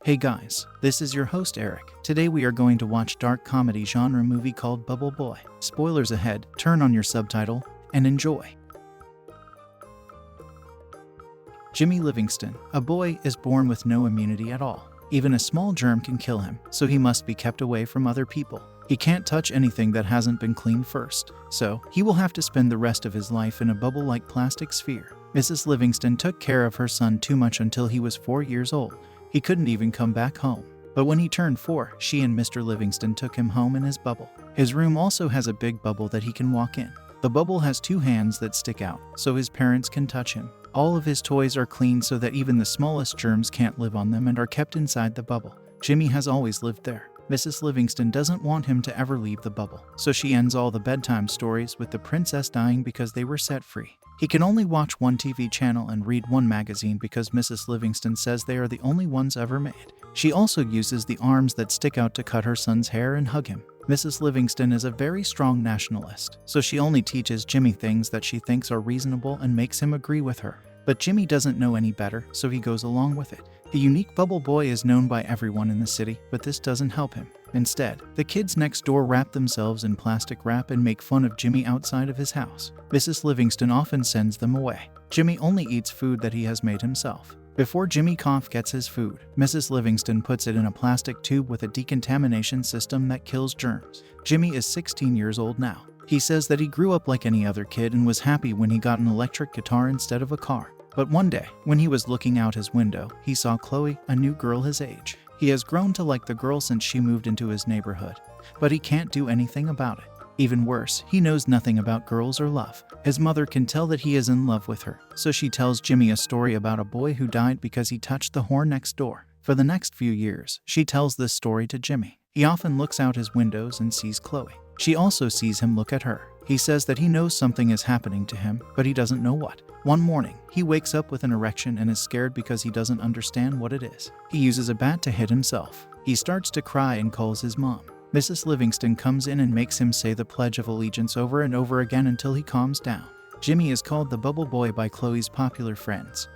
Hey guys, this is your host Eric. Today we are going to watch dark comedy genre movie called Bubble Boy. Spoilers ahead, turn on your subtitle, and enjoy. Jimmy Livingston, a boy, is born with no immunity at all. Even a small germ can kill him, so he must be kept away from other people. He can't touch anything that hasn't been cleaned first, so he will have to spend the rest of his life in a bubble-like plastic sphere. Mrs. Livingston took care of her son too much until he was 4 years old. He couldn't even come back home. But when he turned 4, she and Mr. Livingston took him home in his bubble. His room also has a big bubble that he can walk in. The bubble has 2 hands that stick out, so his parents can touch him. All of his toys are clean so that even the smallest germs can't live on them and are kept inside the bubble. Jimmy has always lived there. Mrs. Livingston doesn't want him to ever leave the bubble, so she ends all the bedtime stories with the princess dying because they were set free. He can only watch one TV channel and read one magazine because Mrs. Livingston says they are the only ones ever made. She also uses the arms that stick out to cut her son's hair and hug him. Mrs. Livingston is a very strong nationalist, so she only teaches Jimmy things that she thinks are reasonable and makes him agree with her. But Jimmy doesn't know any better, so he goes along with it. The unique Bubble Boy is known by everyone in the city, but this doesn't help him. Instead, the kids next door wrap themselves in plastic wrap and make fun of Jimmy outside of his house. Mrs. Livingston often sends them away. Jimmy only eats food that he has made himself. Before Jimmy gets his food, Mrs. Livingston puts it in a plastic tube with a decontamination system that kills germs. Jimmy is 16 years old now. He says that he grew up like any other kid and was happy when he got an electric guitar instead of a car. But one day, when he was looking out his window, he saw Chloe, a new girl his age. He has grown to like the girl since she moved into his neighborhood, but he can't do anything about it. Even worse, he knows nothing about girls or love. His mother can tell that he is in love with her, so she tells Jimmy a story about a boy who died because he touched the whore next door. For the next few years, she tells this story to Jimmy. He often looks out his windows and sees Chloe. She also sees him look at her. He says that he knows something is happening to him, but he doesn't know what. One morning, he wakes up with an erection and is scared because he doesn't understand what it is. He uses a bat to hit himself. He starts to cry and calls his mom. Mrs. Livingston comes in and makes him say the Pledge of Allegiance over and over again until he calms down. Jimmy is called the Bubble Boy by Chloe's popular friends,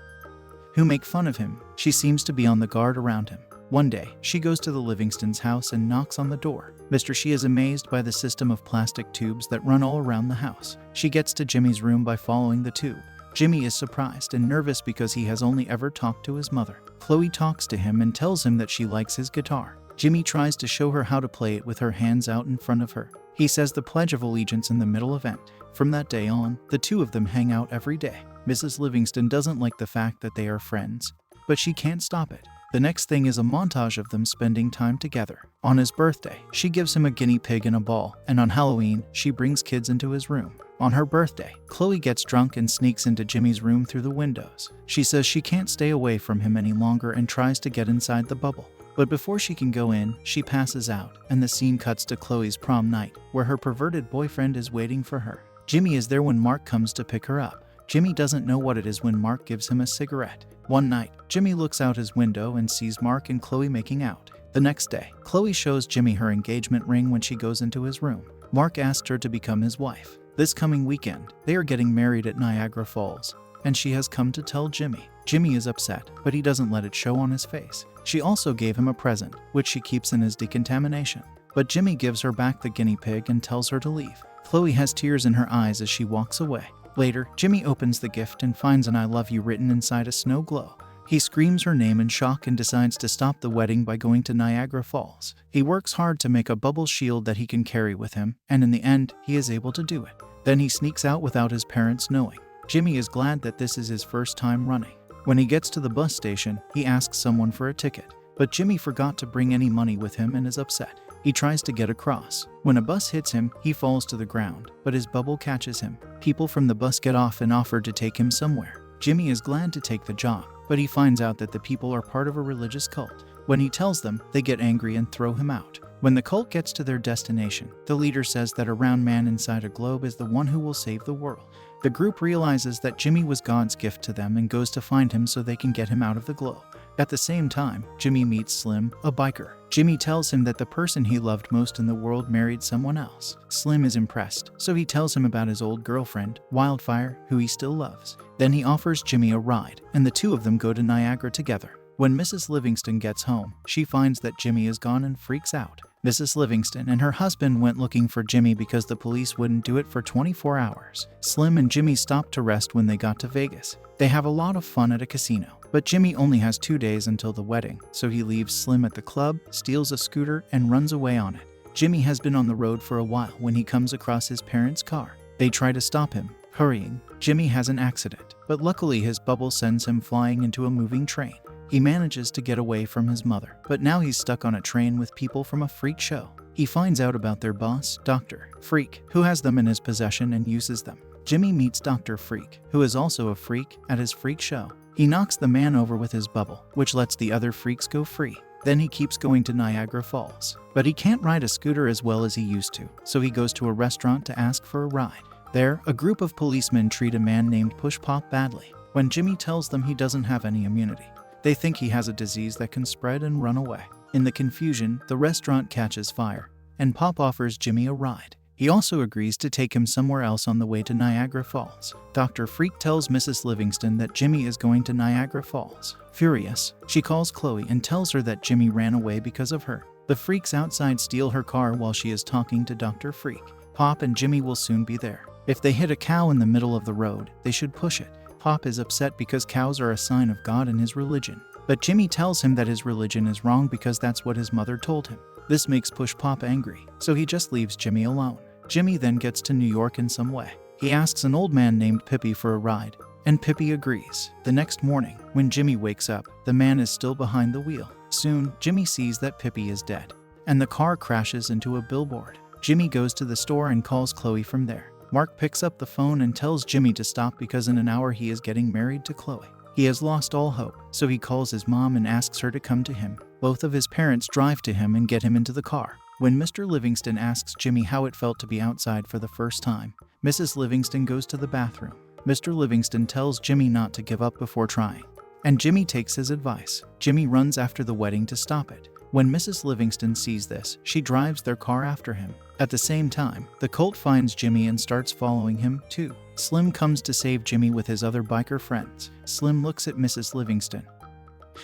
who make fun of him. She seems to be on the guard around him. One day, she goes to the Livingston's house and knocks on the door. She is amazed by the system of plastic tubes that run all around the house. She gets to Jimmy's room by following the tube. Jimmy is surprised and nervous because he has only ever talked to his mother. Chloe talks to him and tells him that she likes his guitar. Jimmy tries to show her how to play it with her hands out in front of her. He says the Pledge of Allegiance in the middle of it. From that day on, the two of them hang out every day. Mrs. Livingston doesn't like the fact that they are friends, but she can't stop it. The next thing is a montage of them spending time together. On his birthday, she gives him a guinea pig and a ball, and on Halloween, she brings kids into his room. On her birthday, Chloe gets drunk and sneaks into Jimmy's room through the windows. She says she can't stay away from him any longer and tries to get inside the bubble. But before she can go in, she passes out, and the scene cuts to Chloe's prom night, where her perverted boyfriend is waiting for her. Jimmy is there when Mark comes to pick her up. Jimmy doesn't know what it is when Mark gives him a cigarette. One night, Jimmy looks out his window and sees Mark and Chloe making out. The next day, Chloe shows Jimmy her engagement ring when she goes into his room. Mark asked her to become his wife. This coming weekend, they are getting married at Niagara Falls, and she has come to tell Jimmy. Jimmy is upset, but he doesn't let it show on his face. She also gave him a present, which she keeps in his decontamination. But Jimmy gives her back the guinea pig and tells her to leave. Chloe has tears in her eyes as she walks away. Later, Jimmy opens the gift and finds an I love you written inside a snow globe. He screams her name in shock and decides to stop the wedding by going to Niagara Falls. He works hard to make a bubble shield that he can carry with him, and in the end, he is able to do it. Then he sneaks out without his parents knowing. Jimmy is glad that this is his first time running. When he gets to the bus station, he asks someone for a ticket, but Jimmy forgot to bring any money with him and is upset. He tries to get across. When a bus hits him, he falls to the ground, but his bubble catches him. People from the bus get off and offer to take him somewhere. Jimmy is glad to take the job, but he finds out that the people are part of a religious cult. When he tells them, they get angry and throw him out. When the cult gets to their destination, the leader says that a round man inside a globe is the one who will save the world. The group realizes that Jimmy was God's gift to them and goes to find him so they can get him out of the globe. At the same time, Jimmy meets Slim, a biker. Jimmy tells him that the person he loved most in the world married someone else. Slim is impressed, so he tells him about his old girlfriend, Wildfire, who he still loves. Then he offers Jimmy a ride, and the two of them go to Niagara together. When Mrs. Livingston gets home, she finds that Jimmy is gone and freaks out. Mrs. Livingston and her husband went looking for Jimmy because the police wouldn't do it for 24 hours. Slim and Jimmy stopped to rest when they got to Vegas. They have a lot of fun at a casino, but Jimmy only has 2 days until the wedding, so he leaves Slim at the club, steals a scooter, and runs away on it. Jimmy has been on the road for a while when he comes across his parents' car. They try to stop him. Hurrying, Jimmy has an accident, but luckily his bubble sends him flying into a moving train. He manages to get away from his mother, but now he's stuck on a train with people from a freak show. He finds out about their boss, Dr. Freak, who has them in his possession and uses them. Jimmy meets Dr. Freak, who is also a freak, at his freak show. He knocks the man over with his bubble, which lets the other freaks go free. Then he keeps going to Niagara Falls. But he can't ride a scooter as well as he used to, so he goes to a restaurant to ask for a ride. There, a group of policemen treat a man named Push Pop badly. When Jimmy tells them he doesn't have any immunity, they think he has a disease that can spread and run away. In the confusion, the restaurant catches fire, and Pop offers Jimmy a ride. He also agrees to take him somewhere else on the way to Niagara Falls. Dr. Freak tells Mrs. Livingston that Jimmy is going to Niagara Falls. Furious, she calls Chloe and tells her that Jimmy ran away because of her. The freaks outside steal her car while she is talking to Dr. Freak. Pop and Jimmy will soon be there. If they hit a cow in the middle of the road, they should push it. Pop is upset because cows are a sign of God and his religion. But Jimmy tells him that his religion is wrong because that's what his mother told him. This makes Push Pop angry, so he just leaves Jimmy alone. Jimmy then gets to New York in some way. He asks an old man named Pippi for a ride, and Pippi agrees. The next morning, when Jimmy wakes up, the man is still behind the wheel. Soon, Jimmy sees that Pippi is dead, and the car crashes into a billboard. Jimmy goes to the store and calls Chloe from there. Mark picks up the phone and tells Jimmy to stop because in an hour he is getting married to Chloe. He has lost all hope, so he calls his mom and asks her to come to him. Both of his parents drive to him and get him into the car. When Mr. Livingston asks Jimmy how it felt to be outside for the first time, Mrs. Livingston goes to the bathroom. Mr. Livingston tells Jimmy not to give up before trying, and Jimmy takes his advice. Jimmy runs after the wedding to stop it. When Mrs. Livingston sees this, she drives their car after him. At the same time, the cult finds Jimmy and starts following him, too. Slim comes to save Jimmy with his other biker friends. Slim looks at Mrs. Livingston,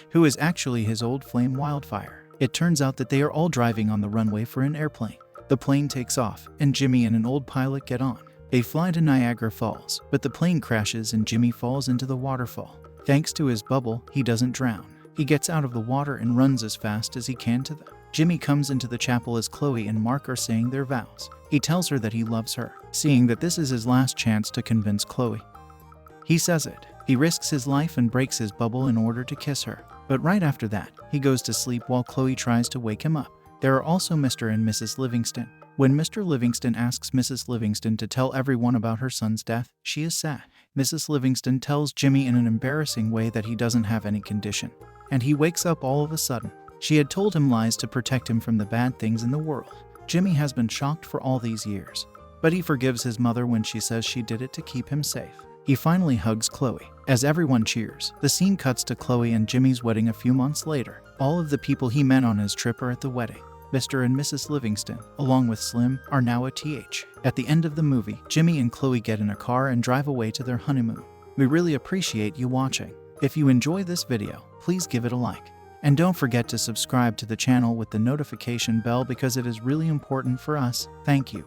who is actually his old flame Wildfire. It turns out that they are all driving on the runway for an airplane. The plane takes off, and Jimmy and an old pilot get on. They fly to Niagara Falls, but the plane crashes and Jimmy falls into the waterfall. Thanks to his bubble, he doesn't drown. He gets out of the water and runs as fast as he can to them. Jimmy comes into the chapel as Chloe and Mark are saying their vows. He tells her that he loves her, seeing that this is his last chance to convince Chloe. He says it. He risks his life and breaks his bubble in order to kiss her. But right after that, he goes to sleep while Chloe tries to wake him up. There are also Mr. and Mrs. Livingston. When Mr. Livingston asks Mrs. Livingston to tell everyone about her son's death, she is sad. Mrs. Livingston tells Jimmy in an embarrassing way that he doesn't have any condition, and he wakes up all of a sudden. She had told him lies to protect him from the bad things in the world. Jimmy has been shocked for all these years, but he forgives his mother when she says she did it to keep him safe. He finally hugs Chloe. As everyone cheers, the scene cuts to Chloe and Jimmy's wedding a few months later. All of the people he met on his trip are at the wedding. Mr. and Mrs. Livingston, along with Slim, are now at TH. At the end of the movie, Jimmy and Chloe get in a car and drive away to their honeymoon. We really appreciate you watching. If you enjoy this video, please give it a like. And don't forget to subscribe to the channel with the notification bell because it is really important for us. Thank you.